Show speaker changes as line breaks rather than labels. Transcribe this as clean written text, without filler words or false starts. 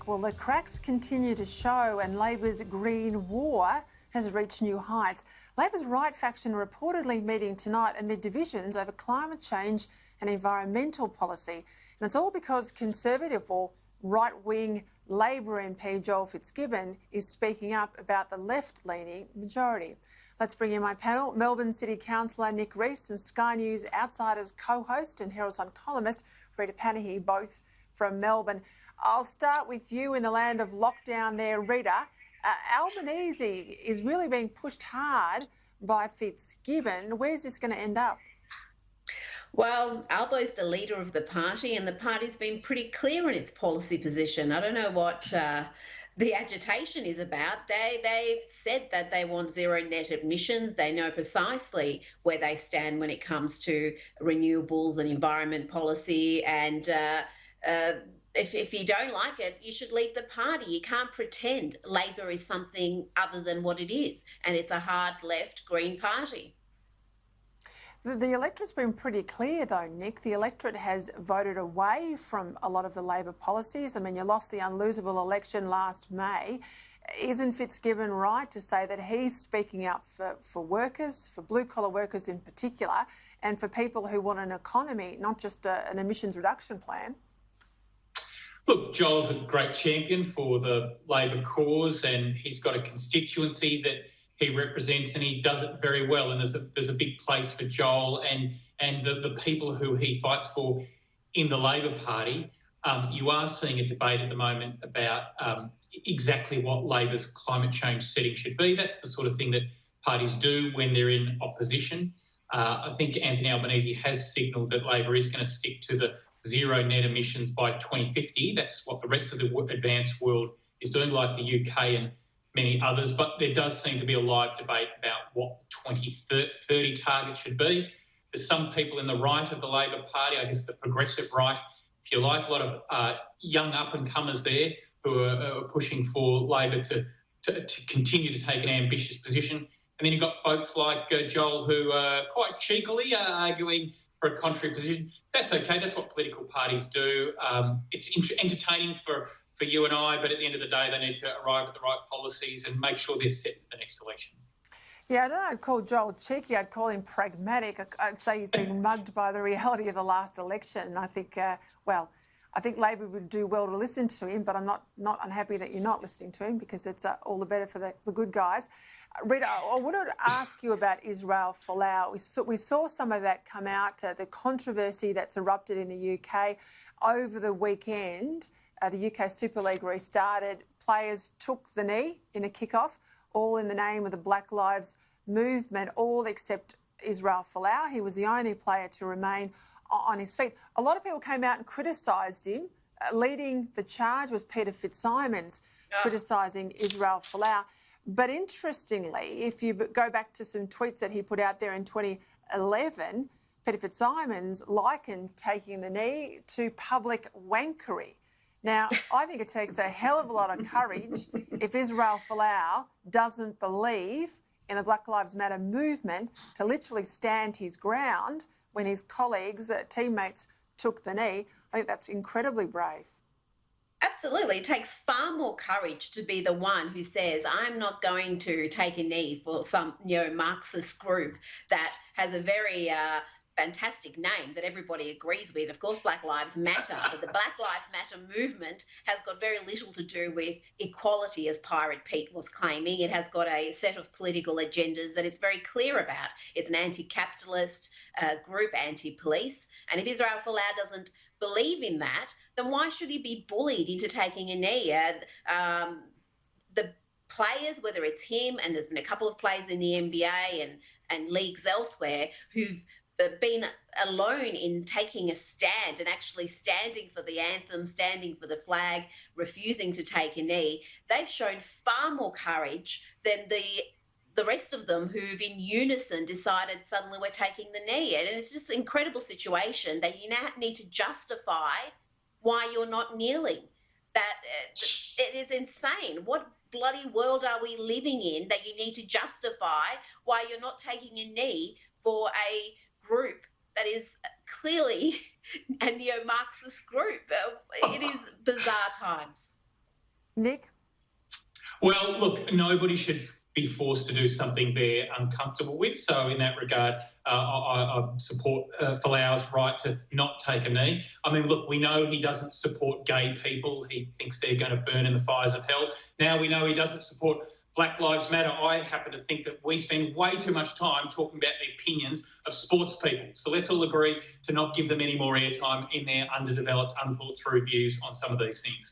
Well, the cracks continue to show and Labor's Green War has reached new heights. Labor's right faction reportedly meeting tonight amid divisions over climate change and environmental policy. And it's all because Conservative or right-wing Labor MP Joel Fitzgibbon is speaking up about the left-leaning majority. Let's bring in my panel. Melbourne City Councillor Nick Rees and Sky News Outsiders co-host and Herald Sun columnist Rita Panahi, both from Melbourne. I'll start with you in the land of lockdown there, Rita. Albanese is really being pushed hard by Fitzgibbon. Where's this going to end up?
Well, Albo's the leader of the party and the party's been pretty clear in its policy position. I don't know what the agitation is about. They've said that they want zero net emissions. They know precisely where they stand when it comes to renewables and environment policy. And if you don't like it, you should leave the party. You can't pretend Labor is something other than what it is. And it's a hard left Green party.
The electorate's been pretty clear though, Nick. The electorate has voted away from a lot of the Labor policies. I mean, you lost the unlosable election last May. Isn't Fitzgibbon right to say that he's speaking out for workers, for blue-collar workers in particular, and for people who want an economy, not just an emissions reduction plan?
Look, Joel's a great champion for the Labor cause and he's got a constituency that he represents and he does it very well. And there's a big place for Joel and the people who he fights for in the Labor Party. You are seeing a debate at the moment about exactly what Labor's climate change setting should be. That's the sort of thing that parties do when they're in opposition. I think Anthony Albanese has signalled that Labor is going to stick to the zero net emissions by 2050. That's what the rest of the advanced world is doing, like the UK and many others. But there does seem to be a live debate about what the 2030 target should be. There's some people in the right of the Labor Party, I guess the progressive right, if you like, a lot of young up-and-comers there who are pushing for Labor to continue to take an ambitious position. And then you've got folks like Joel who are quite cheekily arguing for a contrary position. That's okay. That's what political parties do. It's entertaining for you and I, but at the end of the day, they need to arrive at the right policies and make sure they're set for the next election.
Yeah, I don't know, I'd call Joel cheeky. I'd call him pragmatic. I'd say he's been mugged by the reality of the last election. And I think, I think Labor would do well to listen to him, but I'm not unhappy that you're not listening to him because it's all the better for the good guys. Rita, I wanted to ask you about Israel Folau. We saw some of that come out, the controversy that's erupted in the UK over the weekend. The UK Super League restarted. Players took the knee in a kick-off, all in the name of the Black Lives Movement, all except Israel Folau. He was the only player to remain on his feet. A lot of people came out and criticised him. Leading the charge was Peter Fitzsimons, criticising Israel Folau. But interestingly, if you go back to some tweets that he put out there in 2011, Peter Fitzsimons likened taking the knee to public wankery. Now, I think it takes a hell of a lot of courage if Israel Folau doesn't believe in the Black Lives Matter movement to literally stand his ground when his colleagues, teammates, took the knee. I think that's incredibly brave.
Absolutely. It takes far more courage to be the one who says, I'm not going to take a knee for some neo-Marxist group that has a very fantastic name that everybody agrees with. Of course, Black Lives Matter, but the Black Lives Matter movement has got very little to do with equality, as Pirate Pete was claiming. It has got a set of political agendas that it's very clear about. It's an anti-capitalist group, anti-police. And if Israel Folau doesn't believe in that, then why should he be bullied into taking a knee? The players, whether it's him, and there's been a couple of players in the NBA and leagues elsewhere who've been alone in taking a stand and actually standing for the anthem, standing for the flag, refusing to take a knee, they've shown far more courage than the rest of them who've in unison decided suddenly we're taking the knee. And it's just an incredible situation that you now need to justify why you're not kneeling. That it is insane. What bloody world are we living in that you need to justify why you're not taking a knee for a group that is clearly a neo-Marxist group? It is bizarre times.
Nick?
Well, look, nobody should be forced to do something they're uncomfortable with. So in that regard, I support Folau's right to not take a knee. I mean, look, we know he doesn't support gay people. He thinks they're going to burn in the fires of hell. Now we know he doesn't support Black Lives Matter. I happen to think that we spend way too much time talking about the opinions of sports people. So let's all agree to not give them any more airtime in their underdeveloped, unthought through views on some of these things.